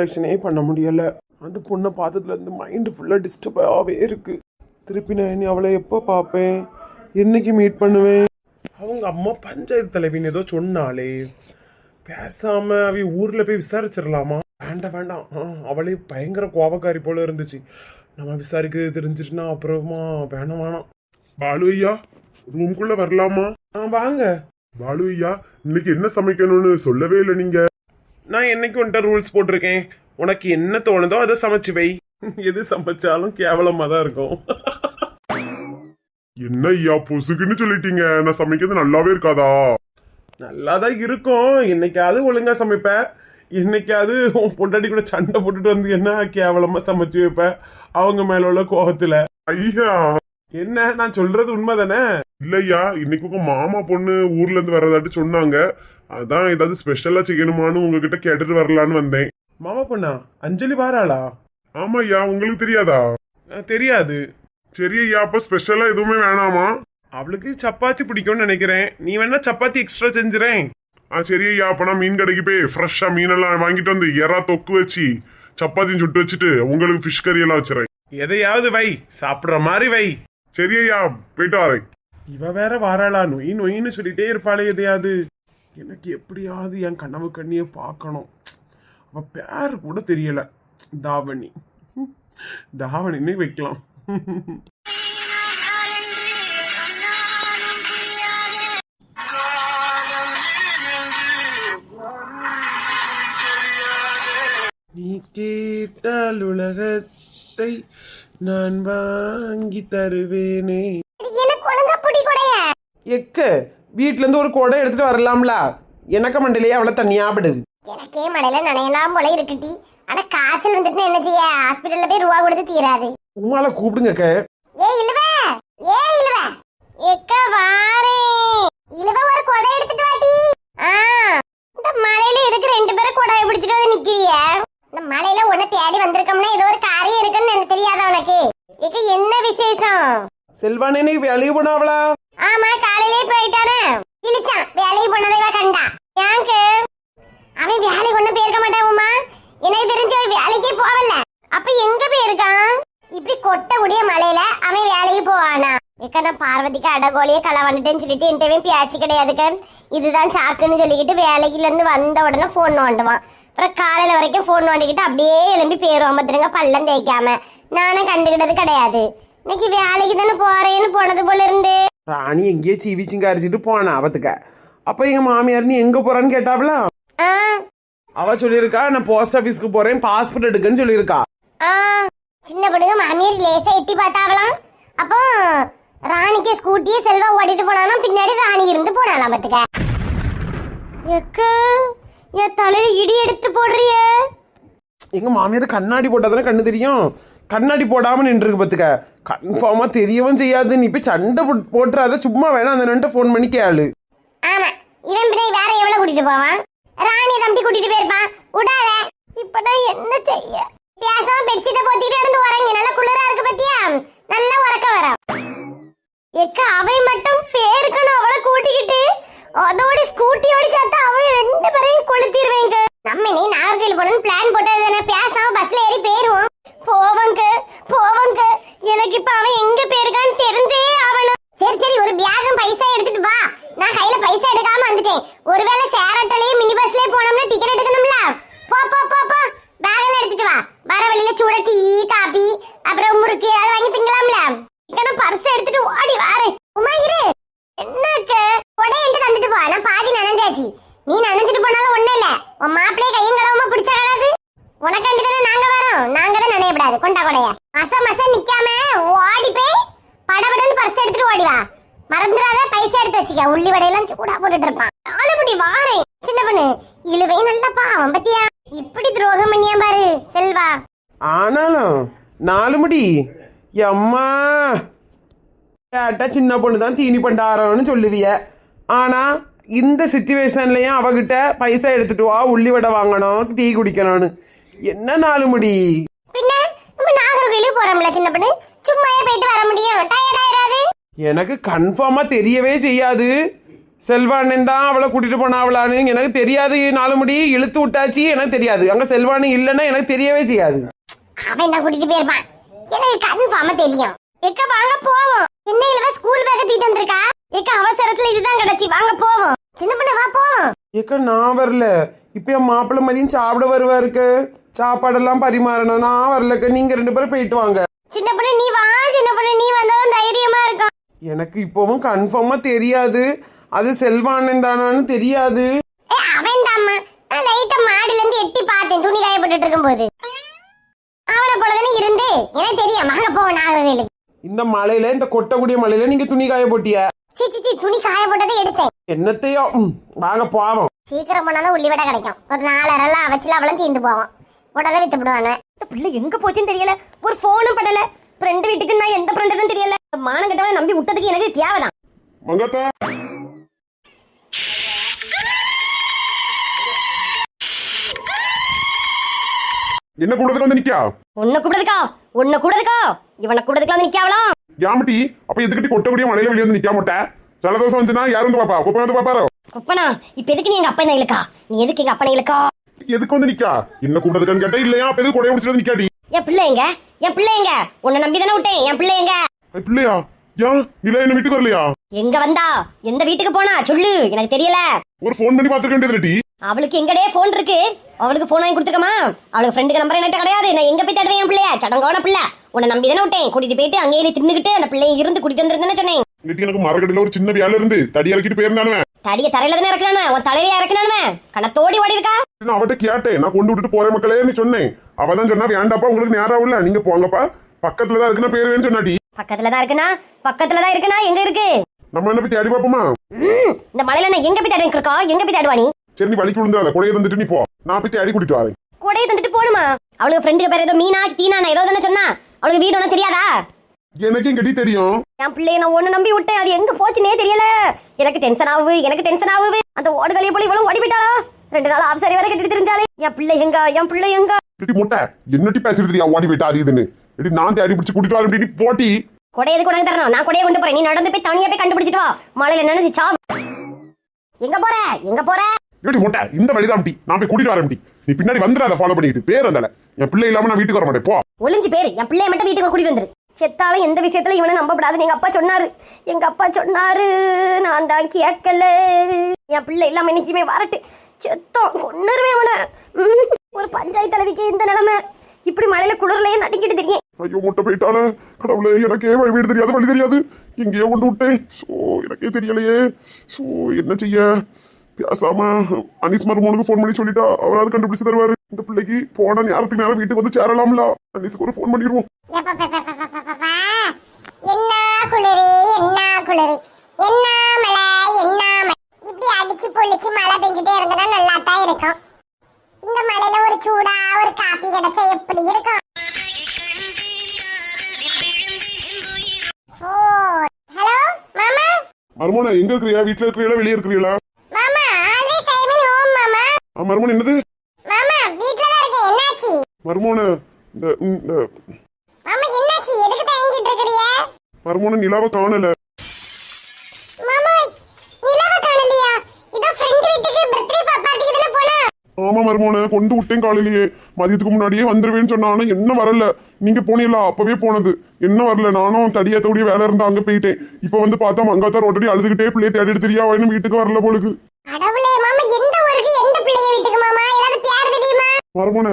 ஆக்ஷனே பண்ண முடியலை. அந்த பொண்ணை பார்த்ததுலேருந்து மைண்டு ஃபுல்லாக டிஸ்டர்பாகவே இருக்குது. திருப்பி நான் இனி அவளை எப்போ பார்ப்பேன், என்னைக்கு மீட் பண்ணுவேன்? அவங்க அம்மா பஞ்சாயத்து தலைவின்னு ஏதோ சொன்னாலே, பேசாமல் அவ ஊரில் போய் விசாரிச்சிடலாமா? வேண்டாம் வேண்டாம், அவளே பயங்கர கோபக்காரி போல இருந்துச்சு. நம்ம விசாரிக்க தெரிஞ்சிட்டுனா அப்புறமா வேணாம் வேணாம். பாலு ஐயா, ரூம்குள்ள வரலாமா? வாங்க. பாலு ஐயா, இன்னைக்கு என்ன சமைக்கணும்னு சொல்லவே இல்லை நீங்க. நான் என்னைக்கு உன்ட்ட ரூல்ஸ் போட்டிருக்கேன், உனக்கு என்ன தோணுதோ அதை சமைச்சு வை. எது சமைச்சாலும் கேவலமா தான் இருக்கும். என்ன ஐயா பொசுக்குன்னு சொல்லிட்டீங்க, நான் சமைக்கிறது நல்லாவே இருக்காதா? நல்லாதான் இருக்கும். என்னைக்காவது ஒழுங்கா சமைப்ப, என்னைக்காவது உன் பொண்டாட்டி கூட சண்டை போட்டுட்டு வந்து என்ன கேவலமா சமைச்சு வைப்ப அவங்க மேல உள்ள கோபத்துல. ஐயா என்ன நான் சொல்றது உண்மைதானே? இல்லையா, இன்னைக்கு உங்க மாமா பொண்ணு ஊர்ல இருந்து வர்றதாட்டு சொன்னாங்க. அதான் ஏதாவது ஸ்பெஷலா செய்யணுமான்னு உங்ககிட்ட கேட்டுட்டு வரலான்னு வந்தேன். மாமா பொண்ணா? அஞ்சலி வாராளா? ஆமா ஐயா, உங்களுக்கு தெரியாதா? தெரியாது. சரி ஐயா, அப்ப ஸ்பெஷலா எதுவுமே வேணாமா? அவளுக்கு சப்பாத்தி பிடிக்கும்னு நினைக்கிறேன். நீ வேணா சப்பாத்தி எக்ஸ்ட்ரா செஞ்சுறேன். சரி ஐயா, அப்ப நான் மீன் கடைக்கு போய் ஃப்ரெஷ்ஷா மீனெல்லாம் வாங்கிட்டு வந்து எறா தொக்கு வச்சு சப்பாத்தியும் சுட்டு வச்சுட்டு உங்களுக்கு ஃபிஷ் கறி எல்லாம் வச்சுறேன். எதையாவது வை, சாப்பிடுற மாதிரி வை. சரி ஐயா, போயிட்டு வரேன். இவ வேற வாராளா, நொய் நொயின்னு சொல்லிட்டே இருப்பாளே எதையாவது. எனக்கு எப்படியாவது என் கனவு கண்ணிய பார்க்கணும். அவ பேரு கூட தெரியல. தாவணி. தாவணின்னு வைக்கலாம். நீ கேட்டால் உலகத்தை நான் வாங்கி தருவேனே. எக்க வீட்ல இருந்து ஒரு கொடை எடுத்துட்டு வரலாம்ல. எனக்கு மண்டலையே அவளை தனியாபடுது. எனக்கே மழையில நனையலாம் போல இருக்குட்டி. ஆனா காய்ச்சல் வந்துட்டு என்ன செய்ய, ஹாஸ்பிடல்ல போய் ரூபா கொடுத்து தீராது. உமால கூப்பிடுங்க. ஏ இழுவ, எக்க வாரே. இழுவ ஒரு கொடை எடுத்துட்டு வாடி. இந்த மழையில எதுக்கு ரெண்டு பேரும் கொடையை பிடிச்சிட்டு வந்து நிக்கிறிய? இந்த மழையில உன்னை தேடி வந்திருக்கோம்னா ஏதோ ஒரு காரியம் இருக்குன்னு எனக்கு தெரியாத உனக்கு? எக்க என்ன விசேஷம்? செல்வானே இன்னைக்கு வேலைக்கு போனாவளா? ஆமா, காலையிலே போயிட்டானே. இழிச்சான் வேலைக்கு போனதை கண்டா. யாருக்கு அவன் வேலைக்கு ஒண்ணும் போயிருக்க மாட்டாவுமா? எனக்கு தெரிஞ்ச அவன் வேலைக்கே போகல. அப்ப எங்க போயிருக்கான்? இப்படி கொட்ட கூடிய மழையில அவன் வேலைக்கு போவானா? எக்கனா பார்வதிக்கு அடகோலியே களை வந்துட்டேன்னு சொல்லிட்டு என்கிட்ட பேச்சு கிடையாதுக்கன். இதுதான் சாக்குன்னு சொல்லிக்கிட்டு வேலைக்குல இருந்து வந்த உடனே போன் நோண்டுவான். அப்புறம் காலையில வரைக்கும் போன் நோண்டிக்கிட்டு அப்படியே எழும்பி போயிருவான். பத்திரங்க பள்ளம் தேய்க்காம. நானும் கண்டுகிட்டது கிடையாது. இன்னைக்கு வேலைக்கு தானே போறேன்னு போனது போல இருந்து. ராணி எங்கேயே சீவிச்சிங்க அரைச்சிட்டு போனா அவத்துக்க. அப்ப எங்க மாமியார் நீ எங்க போறான்னு கேட்டாப்ல. அவ சொல்லியிருக்கா, நான் போஸ்ட் ஆபீஸ்க்கு போறேன், பாஸ்போர்ட் எடுக்குன்னு சொல்லியிருக்கா. சின்ன பொண்ணுங்க மாமியார் லேசா எட்டி பார்த்தாவலாம். அப்போ ராணிக்கு ஸ்கூட்டியே செல்வா ஓட்டிட்டு போனானா, பின்னாடி ராணி இருந்து போனாலாம். பத்துக்க எக்க என் தலையில இடி எடுத்து போடுறிய. எங்க மாமியார் கண்ணாடி போட்டாதானே கண்ணு தெரியும். கண்ணாடி போடாம நின்றுருக்கு பத்துக்க. கன்ஃபார்மா தெரியவும் செய்யாது. நீ போய் சண்டை போட்டுறாத, சும்மா வேணா அந்த நன்ட்ட போன் பண்ணி கேளு. ஆமா, இவன் பின்னாடி வேற எவ்வளவு கூட்டிட்டு போவான்? ராணி தம்பி கூட்டிட்டு போயிருப்பான். விடாத. இப்ப நான் என்ன செய்ய? பேசாம பெட்ஷீட்டை போத்திட்டு இருந்து உறங்கி. நல்ல குளிரா இருக்கு பத்தியா? நல்லா உறக்க வர. எக்க அவை மட்டும் பேருக்கணும் அவளை கூட்டிக்கிட்டு அதோட ஸ்கூட்டியோட சேர்த்து அவை ரெண்டு பேரையும் கொளுத்திடுவேங்க. நம்ம நீ நாகர்கோயில் போகணும்னு பிளான் போட்டது தானே. பேசாம பஸ்ல ஏறி போயிருவோம். போவங்க. எனக்கு இப்ப அவன் எங்க போயிருக்கான்னு தெரிஞ்சே ஆகணும். சரி ஒரு பேகும் பைசா எடுத்துட்டு வா. நான் கையில பைசா எடுக்காம வந்துட்டேன். ஒருவேளை சேரட்டலயே மினி பஸ்லயே போனோம்னா டிக்கெட் எடுக்கணும்ல. போ பேக்ல எடுத்துட்டு வா. வர வழியில சூட டீ காபி அப்புறம் முறுக்கு ஏதாவது வாங்கி திங்கலாம்ல. இக்கன பர்ஸ் எடுத்துட்டு ஓடி வாரு. உமா இரு. என்னக்கு கொடை என்று தந்துட்டு போ. நான் பாதி நனைஞ்சாச்சு. நீ நனைஞ்சிட்டு போனாலும் ஒண்ணு இல்ல. உன் மாப்பிளைய கையும் கடவுமா பிடிச்ச கடாது. உனக்காண்டி தானே நாங்க வரோம். நாங்க தான் நனையப்படாது. கொண்டா கொடைய மச நிக்காம ஓடி போய் படபடன்னு பர்ஸ் எடுத்துட்டு ஓடி வா. மறந்துடாத, பைசா எடுத்து வச்சுக்க. உள்ளி வடையெல்லாம் சூடா போட்டுட்டு இருப்பான். நாலுபடி வாரேன். சின்ன பொண்ணு இழுவை நல்லா பாவம் பத்தியா? இப்படி துரோகம் பண்ணியா பாரு செல்வா. ஆனாலும் 4 முடி எம்மா கேட்டா சின்ன பொண்ணு தான் தீனி பண்டாரம்னு சொல்லுவிய. ஆனா இந்த சிச்சுவேஷன்லயும் அவகிட்ட பைசா எடுத்துட்டு வா, உள்ளி வடை வாங்கணும், டீ குடிக்கணும்னு. என்ன 4 முடி? பின்ன நம்ம நாகர்கோயிலுக்கு போறோம்ல சின்ன பொண்ணு, சும்மாயே போயிட்டு வர முடியும்? டயர்ட் ஆயிராது? எனக்கு கன்ஃபார்மா தெரியவே செய்யாது. செல்வானன் தான் அவளை கூட்டிட்டு போனாவளான்னு எனக்கு தெரியாது. 4 முடி இழுத்து விட்டாச்சு, எனக்கு தெரியாது. அங்க செல்வானு இல்லைன்னா எனக்கு தெரியவே செய்யாது. அவன் என்ன கூட்டிட்டு போயிருப்பான், எனக்கு கன்ஃபார்மா தெரியும். எக்க வாங்க போவோம். என்ன இளவ ஸ்கூல் பேக்க தூக்கிட்டு வந்திருக்கா? எக்க அவசரத்துல இதுதான் கிடைச்சி, வாங்க போவோம். சின்ன பொண்ணு வா போவோம். ஏக்கா நான் வரல, இப்ப என் மாப்பிள்ளை மதியம் சாப்பிட வருவாருக்கு, சாப்பாடெல்லாம் பரிமாறணும். நான் வரலக்க, நீங்க 2 பேரும் போயிட்டு வாங்க. சின்ன பொண்ணு நீ வா, சின்ன பொண்ணு நீ வந்தாதான் தைரியமா இருக்கும். எனக்கு இப்பவும் கன்ஃபார்மா தெரியாது, அது செல்வானன் தானான்னு தெரியாது. அவன் தாம்மா, நான் லைட்டா மாடில இருந்து எட்டி பார்த்தேன் துணி காய போட்டுட்டு இருக்கும்போது. அவனை போலதானே இருந்து எனக்கு தெரியும். வாங்க போவோம் நாகர்வேலுக்கு. இந்த மலையில, இந்த கொட்டக்கூடிய மலையில நீங்க துணி காய போட்டிய? சி துணி காய போட்டதை எடுத்தேன். என்னத்தையோ, வாங்க போவோம். சீக்கிரம் போனாதான் உள்ளி விட கிடைக்கும். ஒரு 4 அரெல்லாம் அவச்சுல அவளும் தீர்ந்து போவோம். உடனே வித்து விடுவானு. இந்த பிள்ளை எங்க போச்சுன்னு தெரியல, ஒரு போனும் படல. ஃப்ரெண்டு வீட்டுக்கு நான் எந்த ஃப்ரெண்டுன்னு தெரியல. மானம் கட்டவனை நம்பி விட்டதுக்கு எனக்கு தேவைதான். மங்காத்தா என்ன கூடதுக்கு வந்து நிக்கா? உன்னை கூடதுக்கா இவனை கூடதுக்கு வந்து நிக்காவலாம். யாமட்டி அப்ப எதுக்கிட்டு கொட்டக்கூடிய மலையில வெளியே வந்து நிக்கா மாட்ட? ஜலதோஷம் வந்துனா யாரும் வந்து பாப்பா? குப்பை வந்து பாப்பாரோ? குப்பனா இப்ப எதுக்கு நீ எங்க அப்பா இழுக்கா? நீ எதுக்கு எங்க அப்பா இழுக்கா? எதுக்கு வந்து நிக்கா? என்ன கூட்டதுக்குன்னு கேட்டா இல்லையா? அப்ப எதுக்கு கொடைய முடிச்சிட்டு வந்து நிக்காடி? என் பிள்ளை எங்க உன்னை நம்பி தானே விட்டேன். என் பிள்ளை எங்க? பிள்ளையா? ஏன் நிலா என்ன வீட்டுக்கு வரலையா? எங்க வந்தா, எந்த வீட்டுக்கு போனா சொல்லு, எனக்கு தெரியல. ஒரு போன் பண்ணி பாத்துக்க வேண்டியது. அவளுக்கு எங்கடே போன் இருக்கு, அவளுக்கு போன் வாங்கி கொடுத்துக்கமா? அவளுக்கு ஃப்ரெண்டுக்கு நம்பர் என்கிட்ட கிடையாது. நான் எங்க போய் தேடுவேன் என் பிள்ளைய? சடங்கோன பிள்ளை, உன்னை நம்பி தானே விட்டேன். கூட்டிட்டு போயிட்டு அங்கேயே தின்னுக்கிட்டு அந்த பிள்ளைய இருந்து கூட்டிட்டு வந்துருந்தேன்னு சொன்னேன். எனக்கு மரக்கடையில ஒரு சின்ன வேலை இருந்து தடி இறக்கிட்டு போயிருந்தானுவன். தடிய தரையில தானே இறக்கணும், உன் தலையில இறக்கணும். கணத்தோடி ஓடி இருக்கா. நான் அவட்ட கேட்டேன், நான் கொண்டு விட்டுட்டு போறேன் மக்களே சொன்னேன். அவதான் சொன்னா வேண்டாப்பா, உங்களுக்கு நேரம் இல்ல, நீங்க போங்கப்பா, பக்கத்துலதான் இருக்குன்னா பேருவேன்னு சொன்னாடி. பக்கத்துலதான் இருக்குனா எங்க இருக்கு? நம்ம என்ன போய் தேடி பாப்போமா? இந்த மலையில நான் எங்க போய் தேடுவேன் இருக்கா? எங்க போய் தேடுவா நீ? சரி நீ வலிக்கு விழுந்தாத, கொடையை தந்துட்டு நீ போ, நான் போய் தேடி கூட்டிட்டு வரேன். கொடையை தந்துட்டு போணுமா? அவளுக்கு ஃப்ரெண்டுக்கு பேர் ஏதோ மீனா தீனா ஏதோ தானே சொன்னா. அவளுக்கு வீடு ஒன்னும் தெரியாதா? எனக்கு கட்டி தெரியும். என் பிள்ளைய நான் ஒண்ணு நம்பி விட்டேன், அது எங்க போச்சுனே தெரியல. எனக்கு டென்ஷன் ஆகுது. அந்த ஓடுகளே போல இவளும் ஓடி போயிட்டாளா? 2 நாள் ஆப்சரி வரை கட்டிட்டு தெரிஞ்சாலே. என் பிள்ளை எங்க? முட்டை என்னட்டி பேசிட்டு தெரியா? ஓடி போயிட்டா அது இதுன்னு. நான் தேடி பிடிச்சு கூட்டிட்டு வரேன். போட்டி கொடை எதுக்கு கொண்டு தரணும்? நான் கொடையை கொண்டு போறேன், நீ நடந்து போய் தனியா போய் கண்டுபிடிச்சிட்டு வா. மழையில நினைச்சு சாவு. எங்க போற? முட்டை இந்த வழிதான், நான் போய் கூட்டிட்டு வரேன். நீ பின்னாடி வந்துடாத, ஃபாலோ பண்ணிட்டு பேர் வந்தால. என் பிள்ளை இல்லாம நான் வீட்டுக்கு வர மாட்டேன், போ. ஒளிஞ்சு பேரு, என் பிள்ளைய மட்டும் வீட்டுக்கு கூட்டிட்டு வந்துரு. செத்தாலும் எந்த விஷயத்துல இவனை நம்பப்படாதுன்னு எங்க அப்பா சொன்னாரு. நான் தான் கேட்கல. என் பிள்ளை இல்லாம இன்னைக்குமே வரட்டு. செத்தோம் கொன்னுருவேன் அவனை. ஒரு பஞ்சாயத்து தலைவிக்கு இந்த நிலைமை. இப்படி மழையில குளிர்லயே நடிக்கிட்டு தெரியும். ஐயோ முட்டை போயிட்டானே கடவுளே, எனக்கே வீடு தெரியாது, வழி தெரியாது, எங்கேயோ கொண்டு விட்டேன். எனக்கே தெரியலையே. என்ன செய்ய? பேசாம அனிஸ் மருமோனுக்கு போன் பண்ணி சொல்லிட்டா அவராது கண்டுபிடிச்சு தருவாரு. இந்த பிள்ளைக்கு போன நேரத்துக்கு நேரம் வீட்டுக்கு வந்து சேரலாம்ல. அனிஸ்க்கு ஒரு போன் பண்ணிடுவோம். இப்படி அடிச்சு பொழிச்சு மழை பெஞ்சிட்டே இருந்தா நல்லா தான் இருக்கும். இந்த மழையில ஒரு சூடா ஒரு காபி கிடைச்சா எப்படி இருக்கும்? ஹலோ மாமா. மருமோன எங்க இருக்கிறியா? வீட்டுல இருக்கிறீங்களா வெளியே இருக்கிறீங்களா? மாமா ஆல்வேஸ் ஐ அம் ஹோம் மாமா. மருமோன் என்னது? மாமா வீட்ல தான் இருக்கேன். என்னாச்சு மருமோன? மாமா என்னாச்சு? எதுக்கு தயங்கிட்டு இருக்கறிய? மருமோன நிலாவை காணல. மாமா நிலாவை காணலையா? இதோ ஃப்ரெண்ட் வீட்டுக்கு பர்த்டே பார்ட்டிக்கு தான போனா. ஆமா மருமோன, கொண்டு விட்டேன் காலையிலேயே. மதியத்துக்கு முன்னாடியே வந்துருவேன்னு சொன்னானு, என்ன வரல. நீங்க போனீங்களா? அப்பவே போனது, என்ன வரல. நானும் தடிய வேலை இருந்தா அங்க போயிட்டேன். இப்ப வந்து பார்த்தா மங்காத்தா ரோட்டடி அழுதுகிட்டே பிள்ளைய தேடி தெரியா அவனும் வீட்டுக்கு வரல போலுக்கு. கடவுளே மாமா, எந்த ஊருக்கு எந்த பிள்ளைய வீட்டுக்கு மாமா? ஏதாவது பேர் தெரியுமா? மருமோன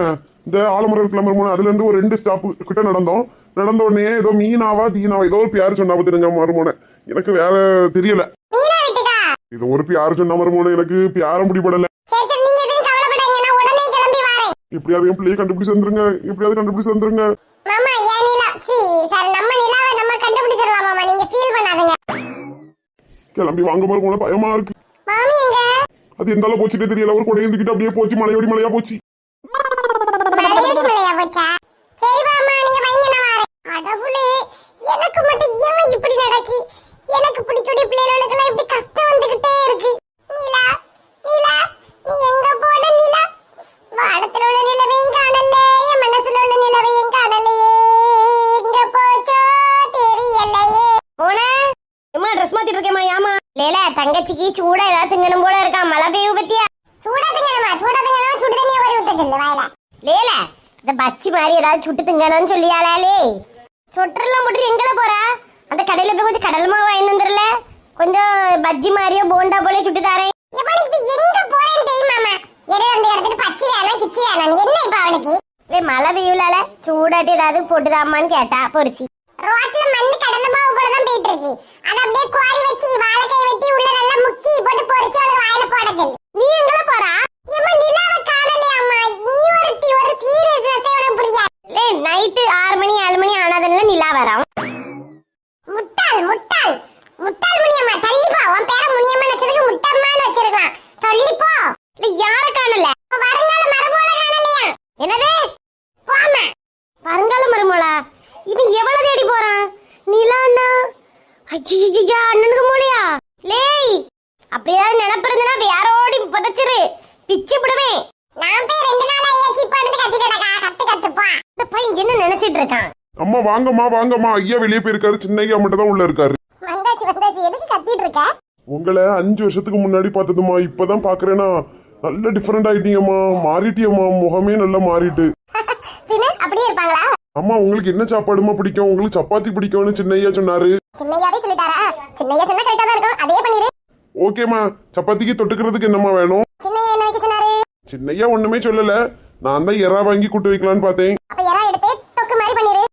இந்த ஆலமரம் இருக்குல்ல மருமோன, அதுல இருந்து ஒரு 2 ஸ்டாப் கிட்ட நடந்த உடனே ஏதோ மீனாவா தீனாவா ஏதோ ஒரு பேரு சொன்னா தெரிஞ்ச மருமோன. எனக்கு வேற தெரியல. மீனா வீட்டுக்கா? இது ஒரு பேரு சொன்ன மருமோன, எனக்கு பேரம் பிடிபடல. எப்படியாவது என் பிள்ளைய கண்டுபிடிச்சு வந்துருங்க. மாமா ஏன் நிலா? சார் நம்ம நிலாவை நம்ம கண்டுபிடிச்சிடலாம் மாமா, நீங்க ஃபீல் பண்ணாதீங்க. கிளம்பி வாங்க மருமோன, பயமா இருக்கு. மாமி எங்க? அது எந்தால போச்சுட்டே தெரியல. ஒரு கொடையை தூக்கிட்டு அப்படியே போச்சு, மலையோடி மலையா போச்சு. மலையா போச்சா? சரி மாமா நீங்க வைங்க, நான் வரேன். கடவுளே, எனக்கு மட்டும் ஏன் இப்படி நடக்கு? எனக்கு பிடிக்கக்கூடிய பிள்ளைகளுக்கெல்லாம் இப்படி கஷ்டம் வந்துகிட்டே இருக்கு. நிலா நீ எங்க போன நிலா? வானத்துல உள்ள நிலவையும் காணல, என் மனசுல உள்ள நிலவையும் காணலையே. எங்க போச்சோ தெரியலையே. போன ட்ரெஸ் மாத்திட்டு இருக்கேமா. ஏமா லேல தங்கச்சிக்கு சூடா ஏதாவது திங்கணும் போல இருக்கான். மழை பெய்வு பத்தியா? சூடா திங்கணுமா? சூடா திங்கணும், சுடு தண்ணியை ஒரு ஊத்த சொல்லு வாயில. லேல இந்த பச்சி மாதிரி ஏதாவது சுட்டு திங்கணும்னு சொல்லியாலே. சொட்டரெல்லாம் போட்டு எங்கல போறா? அந்த கடையில போய் கொஞ்சம் கடல் மாவு வாங்கி வந்துடல, கொஞ்சம் பஜ்ஜி மாதிரியோ போண்டா போல சுட்டு தாரேன். எங்க போறேன் தெரியுமாமா? எதை வந்து இடத்துக்கு பச்சி வேணாம் கிச்சி வேணாம் என்ன இப்ப அவளுக்கு? மழை பெய்யுலால சூடாட்டி ஏதாவது போட்டுதாமான்னு கேட்டா பொரிச்சி. ரோட்ல மண்ணு கடலை மாவு போல தான் போயிட்டு இருக்கு. அத அப்படியே குவாரி வச்சு வாழைக்காய் வெட்டி உள்ள நல்லா முக்கி போட்டு பொரிச்சு அவள வாயில போட சொல்லு. நீ எங்கல போறா? ஏமா நிலாவை காணலையா அம்மா? நீ ஒரு சீரியஸ்னஸ் உனக்கு புரியாது. நைட்டு 6 மணி 7 மணி ஆனதுல நிலா வரும். முட்டாள் முட்டாள் முட்டாள் முனியம்மா தள்ளி போ. உன் பேரை முனியம்மா வச்சிருக்கு, முட்டம்மான்னு வச்சிருக்கலாம். தள்ளி போ. யார காணல? வருங்கால மருமோள காணலையா? என்னது? போமா. வருங்கால மருமோளா? இவன் எவ்வளவு தேடி போறான்? நிலாண்ணா? ஐயா அண்ணனுக்கு மூளையா? லேய் அப்படியாவது நினைப்பு இருந்தனா வேரோடி புதைச்சிரு, பிச்சு விடுவே. நான் போய் 2 நாளா ஏச்சி படுத்து கத்திட்டடா. கத்துப்பா. இந்த பையன் என்ன நினைச்சிட்டு இருக்கான்? அம்மா வாங்கம்மா, ஐயா வெளியே போயிருக்காரு, சின்ன ஐயா மட்டும் தான் உள்ள இருக்காரு. வந்தாச்சு எதுக்கு கத்திட்டு இருக்க? உங்களை 5 வருஷத்துக்கு முன்னாடி பார்த்ததுமா, இப்பதான் பாக்குறேன்னா நல்ல டிஃபரெண்ட் ஆயிட்டீங்கம்மா, மாறிட்டியம்மா, முகமே நல்லா மாறிட்டு. பின்ன அப்படியே இருப்பாங்களா? அம்மா உங்களுக்கு என்ன சாப்பாடுமா பிடிக்கும்? உங்களுக்கு சப்பாத்தி பிடிக்கும்னு சின்ன ஐயா சொன்னாரு. சின்னையாவே சொல்லிட்டாரா? சின்னையா சொன்னா கரெக்டா தான் இருக்கும், அதே பண்ணிரு. ஓகேம்மா, சப்பாத்திக்கு தொட்டுக்கிறதுக்கு என்னம்மா வேணும்? சின்னையா என்ன வைக்க சொன்னாரு? சின்னையா ஒண்ணுமே சொல்லல, நான் தான் எறா வாங்கி கூட்டு வைக்கலான்னு பார்த்தேன். அப்ப எறா எடுத்து தொக்கு மாதிரி பண்ணிரு.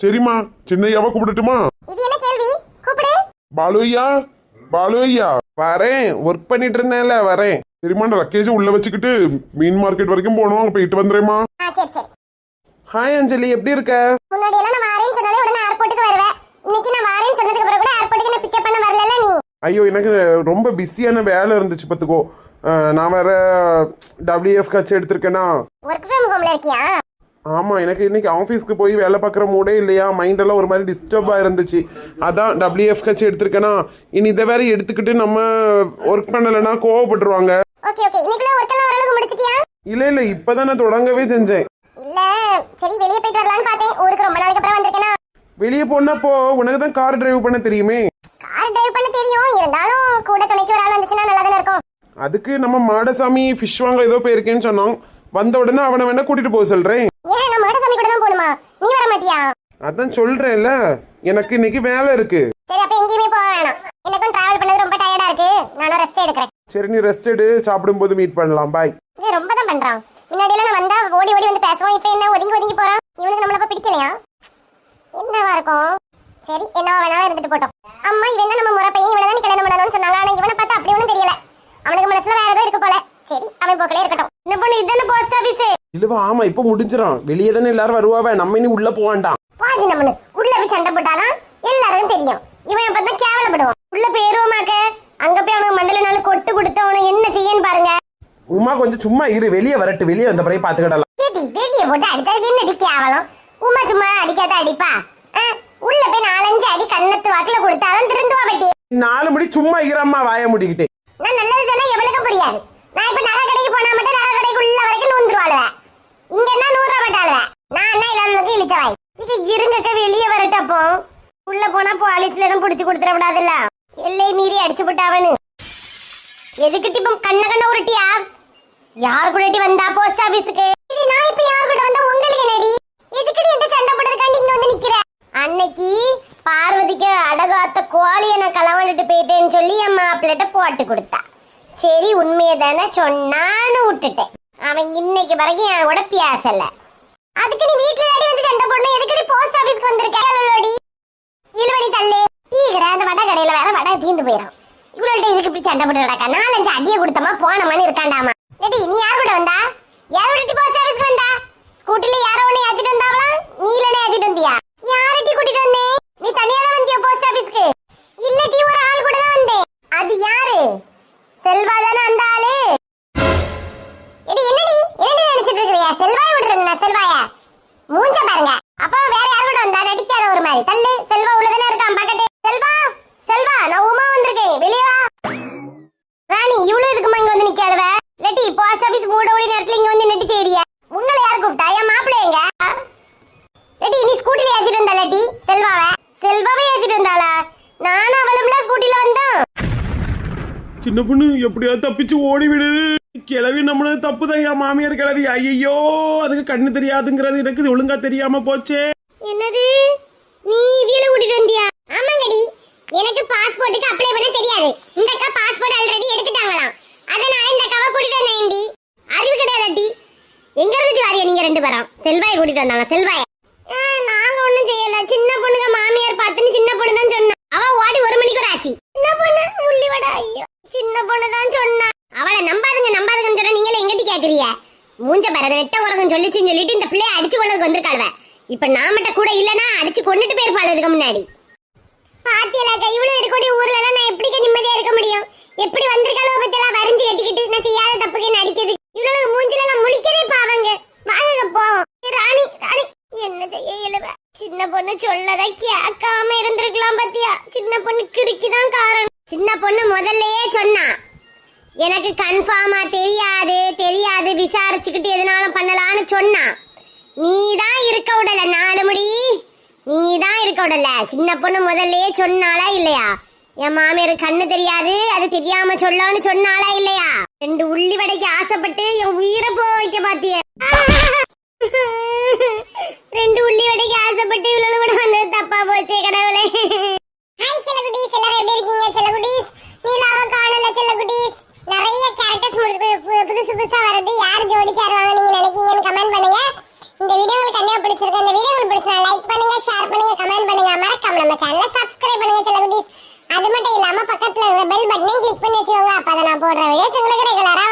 சரிம்மா, சின்னையாவை கூப்பிடட்டுமா? இது என்ன கேள்வி? கூப்பிடு. பாலு ஐயா வரேன், ஒர்க் பண்ணிட்டு இருந்தேன்ல, வரேன். சரிம்மா, நான் லக்கேஜ் உள்ள வச்சுக்கிட்டு மீன் மார்க்கெட் வரைக்கும் போனோம், அங்க போயிட்டு வந்துடுறேம்மா. சரி. ஹாய் அஞ்சலி, எப்படி இருக்க? முன்னாடி எல்லாம் நான் வரேன்னு சொன்னாலே உடனே ஏர்போர்ட்டுக்கு வருவேன். இன்னைக்கு நான் வரேன்னு சொன்னதுக்கு அப்புறம் கூட ஏர்போர்ட்டுக்கு என்ன பிக்கப் பண்ண வரல நீ. ஐயோ எனக்கு ரொம்ப பிஸியான வேலை இருந்துச்சு பார்த்துக்கோ. நான் வேற WF கட்சி எடுத்திருக்கேனா. ஒர்க் ஃப்ரம் ஹோம்ல இருக்கியா? ஆமாம், எனக்கு இன்னைக்கு ஆஃபீஸ்க்கு போய் வேலை பார்க்குற மூடே இல்லையா, மைண்டெல்லாம் ஒரு மாதிரி டிஸ்டர்பாக இருந்துச்சு. அதான் WF கட்சி எடுத்திருக்கேனா. இனி இதை வேற எடுத்துக்கிட்டு நம்ம ஒர்க் பண்ணலைன்னா கோவப்பட்டுருவாங்க. ஓகே இன்னைக்குள்ள ஒர்க் எல்லாம் ஓரளவுக்கு முடிச்சிட்டியா? இல்லை இப்போ தான் நான் தொடங்கவே செஞ்சேன். இல்ல சரி வெளியே போயிட்டு வரலாம்னு பார்த்தேன். ஊருக்கு ரொம்ப நாளைக்கு அப்புறம் வந்திருக்கேனா. வெளியே போனப்போ உனக்கு தான் கார் டிரைவ் பண்ண தெரியுமே. கார் டிரைவ் பண்ண தெரியும், இருந்தாலும் கூட துணைக்கு ஒரு ஆள் வந்துச்சுன்னா நல்லா தானே இருக்கும். அதுக்கு நம்ம மாடசாமி ஃபிஷ் வாங்க ஏதோ போயிருக்கேன்னு சொன்னோம். வந்த உடனே அவனை வேணா கூட்டிட்டு போக சொல்றேன். ஏன் நான் மாடசாமி கூட தான் போணுமா? நீ வர மாட்டியா? அதான் சொல்றேன்ல, எனக்கு இன்னைக்கு வேலை இருக்கு. சரி அப்ப எங்கேயுமே போக வேணாம். எனக்கும் டிராவல் பண்ணது ரொம்ப டயர்டா இருக்கு, நானும் ரெஸ்ட் எடுக்கிறேன். சரி நீ ரெஸ்ட் எடு, சாப்பிடும்போது மீட் பண்ணலாம். பாய். இது ரொம்ப தான் பண்றான். முன்னாடி எல்லாம் நான் வந்தா ஓடி வந்து பேசுவோம், இப்போ என்ன ஒதுங்கி போறான். இவனுக்கு நம்மள பிடிக்கலையா? என்னவா இருக்கும்? சரி என்னவா வேணாலும் இருந்துட்டு போட்டோம். அம்மா இவன் தான் நம்ம முறை பையன், இவனை தான் நீ கல்யாணம் பண்ணணும்னு சொன்னாங்க. ஆனா இவனை பார்த்தா அப்படி ஒன்றும் தெரியல. அவனுக்கு மனசுல வேற ஏதோ இருக்கு போல. சரி அவன் போக்கலே இருக்கட்டும். என்ன பொண்ணு இதுன்னு போஸ்ட் ஆபீஸ் இல்லவா? ஆமா இப்போ முடிஞ்சிடும். வெளியே தானே எல்லாரும் வருவாவே, நம்ம இனி உள்ள போவாண்டாம். பாதி நம்மனு உள்ள போய் சண்டை போட்டாலாம் எல்லாரும் தெரியும். இவன் அப்பதான் கேவலப்படுவான். உள்ள போயிருவோமாக்க, அங்க போய் அவனுக்கு மண்டல நாள் கொட்டு கொடுத்து அவனுக்கு என்ன செய்யன்னு பாருங்க. உமா கொஞ்சம் சும்மா இரு, வெளியே வரட்டு, வெளியே வந்த பிறகு பாத்துக்கிடலாம். வெளியே போட்டு அடிச்சதுக்கு என்ன அடி கேவலம்? உமா சும்மா அடிக்காத அடிப்பா. உள்ள போய் 4-5 அடி கண்ணத்து வாக்குல கொடுத்தாலும் திருந்துவா பட்டி. 4 மணி சும்மா இறம்மா வாய முடிக்கிட்டு. நான் நல்லது சொன்னா எவளுக்கு புரியாது. நான் இப்ப நகை கடைக்கு போனா மட்டும் நகை கடைக்குள்ள வரைக்கும் நூந்துருவாளுவேன். இங்க என்ன 100 ரூபா பட்டாளுவேன். நான் என்ன இல்லாததுக்கு இழிச்சவாய். இது இருங்கக்க வெளியே வரட்டப்போ. உள்ள போனா போலீஸ்ல எதுவும் பிடிச்சு கொடுத்துட விடாதுல்ல. எல்லை மீறி அடிச்சு விட்டாவனு. எதுக்கிட்டு இப்ப கண்ண உருட்டியா? யார் கூடட்டி வந்தா போஸ்ட் ஆபீஸுக்கு? நான் இப்ப யார் கூட வந்தா உங்களுக்கு என்னடி? எதுக்கடி என்கிட்ட சண்டை போடுறதுக்காண்டி இங்க வந்து நிக்கிற? அன்னைக்கு பார்வதிக்கு அடகாத்த கோழியை நான் களவாண்டுட்டு போயிட்டேன்னு சொல்லி என் மாப்பிள்ளைட்ட போட்டு கொடுத்தா. சரி உண்மையை தானே சொன்னான்னு விட்டுட்டேன். அவன் இன்னைக்கு வரைக்கும் என் கூட பேசல. அதுக்கு நீ வீட்டுல வந்து சண்டை போடணும். எதுக்கடி போஸ்ட் ஆபீஸ்க்கு வந்திருக்க? இழுவடி தள்ளு. டீ கடை அந்த வடை கடையில வேற வடை தீர்ந்து போயிடும். இவ்வளவு இதுக்கு இப்படி சண்டை போட்டு கிடக்கா? 4-5 அடியை கொடுத்தமா போனமான்னு இருக்காண்டாமா. நீ யார் கூட வந்தா? யார் விட்டு போஸ்ட் ஆபீஸ்க்கு வந்தா? ஸ்கூட்டில யாரோ ஒண்ணு ஏத்திட்டு வந்தாவளா? நீலனே ஏத்திட்டு வந்தியா? யாரட்டி கூட்டிட்டு வந்தே? நீ தனியா தான் வந்தியா போஸ்ட் ஆபீஸ்க்கு? இல்லடி ஒரு ஆள் கூட தான் வந்தேன். அது யாரு? செல்வா தானே அந்த ஆளு? என்னடி நினைச்சிட்டு இருக்கறியா? செல்வாயை விட்டுருங்க. செல்வாயா மூஞ்ச பாருங்க. அப்ப வேற யார் கூட வந்தா? நடிக்காத ஒரு மாதிரி தள்ளு. செல்வா உள்ளதானே இருக்கான் பக்கத்து. செல்வா நான் உமா வந்திருக்கேன், வெளியே வா. ராணி இவ்வளவு இதுக்குமா இங்க வந்து நிக்காளுவ? லட்டி போஸ்ட் ஆபீஸ் மூட ஓடி நேரத்துல இங்க வந்து நெட்டி சேரிய. உங்களை யார் கூப்பிட்டா? என் மாப்பிள்ளை எங்க? லட்டி நீ ஸ்கூட்டில ஏத்திட்டு வந்தா? லட்டி செல்வாவை ஏத்திட்டு வந்தாளா? நானும் அவளும்ல ஸ்கூட்டில வந்தோம். சின்ன பொண்ணு எப்படியாவது தப்பிச்சு ஓடிவிடு. கிளவி நம்மளது தப்பு தான். என் மாமியார் கிளவி. ஐயோ, அதுக்கு கண்ணு தெரியாதுங்கிறது எனக்கு ஒழுங்கா தெரியாம போச்சே. என்னது, நீ வீல கூட்டிட்டு வந்தியா? ஆமாங்கடி, எனக்கு பாஸ்போர்ட்டுக்கு அப்ளை பண்ண தெரியாது. இந்த அக்கா பாஸ்போர்ட் ஆல்ரெடி எடுத்துட்டாங்களாம். அதனால இந்த அக்காவை கூட்டிட்டு வந்தேன்டி. அறிவு கிடையாதுடி. எங்க இருந்துட்டு வாரியா நீங்க ரெண்டு பேரும்? செல்வாயை கூட்டிட்டு வந்தாங்க. செல்வாயை நாங்க ஒண்ணும் செய்யல. சின்ன பொண்ணுங்க மாமியார் பார்த்துன்னு சின்ன பொண்ணு தான் சொன்னா. அவ ஓடி 1 மணிக்கு ஆச்சு. சின்ன பொண்ணு முள்ளிவடா. ஐயோ, சின்ன பொண்ணு தான் சொன்னா. அவளை நம்பாதுங்கன்னு சொன்னா நீங்களே எங்கடி கேக்குறீங்க? மூஞ்ச பாரு, நெட்ட உரகம் சொல்லிச்சுன்னு சொல்லிட்டு இந்த பிள்ளைய அடிச்சு கொள்ளதுக்கு வந்திருக்காளுவ. இப்ப நாமட்ட கூட இல்லனா அடிச்சு கொண்டுட்டு போயிருப்பாள் இதுக்கு முன்னாடி. பாத்தியலா, இவ்வளவு இருக்கோடி ஊர்ல எல்லாம் நான் எப்படிக்க நிம்மதியா இருக்க முடியும்? எப்படி வந்திருக்காளோ பத்தியெல்லாம் வரைஞ்சு கட்டிக்கிட்டு நான் செய்யாத தப்புக்கு நடிக்குது. இவ்வளவு மூஞ்சில எல்லாம் முழிக்கவே பாவங்க. வாங்க போவோம். ராணி ராணி என்ன செய்ய இயலுவ? சின்ன பொண்ணு சொல்லத கேட்காம இருந்திருக்கலாம் பாத்தியா? சின்ன பொண்ணு கிறுக்கிதான் காரணம். சின்ன பொண்ணு முதல்லயே சொன்னா, எனக்கு கன்ஃபார்மா தெரியாது விசாரிச்சுக்கிட்டு எதனாலும் பண்ணலான்னு சொன்னா. நீதான் இருக்க விடல 4 முடி. நீதான் இருக்க விடல. சின்ன பொண்ணு முதல்லயே சொன்னாளா இல்லையா? என் மாமியார் கண்ணு தெரியாது, அது தெரியாம சொல்லன்னு சொன்னாளா இல்லையா? 2 உள்ளி வடைக்கு ஆசைப்பட்டு என் உயிரை போக வைக்க பாத்திய. 2 உள்ளி வடைக்கு ஆசைப்பட்டு இவ்வளவு கூட வந்தது தப்பா போச்சே கடவுளே. ஹாய் செல்லகுட்டீஸ், எல்லாரும் எப்படி இருக்கீங்க? செல்லகுட்டீஸ், நீலாவை காணல. செல்லகுட்டீஸ், நிறைய கேரக்டர்ஸ் புதுசா வருது. யார் ஜோடி சேருவாங்க நீங்க நினைக்கீங்கன்னு கமெண்ட் பண்ணுங்க. இந்த வீடியோ உங்களுக்கு கண்டிப்பா பிடிச்சிருக்கு. இந்த வீடியோ உங்களுக்கு பிடிச்சா லைக் பண்ணுங்க, ஷேர் பண்ணுங்க, கமெண்ட் பண்ணுங்க. மறக்காம நம்ம சேனலை சப்ஸ்கிரைப் பண்ணுங்க செல்லகுட்டீஸ். அது மட்டும் இல்லாம பக்கத்துல இருக்கிற பெல் பட்டனையும் கிளிக் பண்ணி வச்சுக்கோங்க. அப்பதான் நான் போடுற வீடியோஸ் உங்களுக்கு ரெகுலரா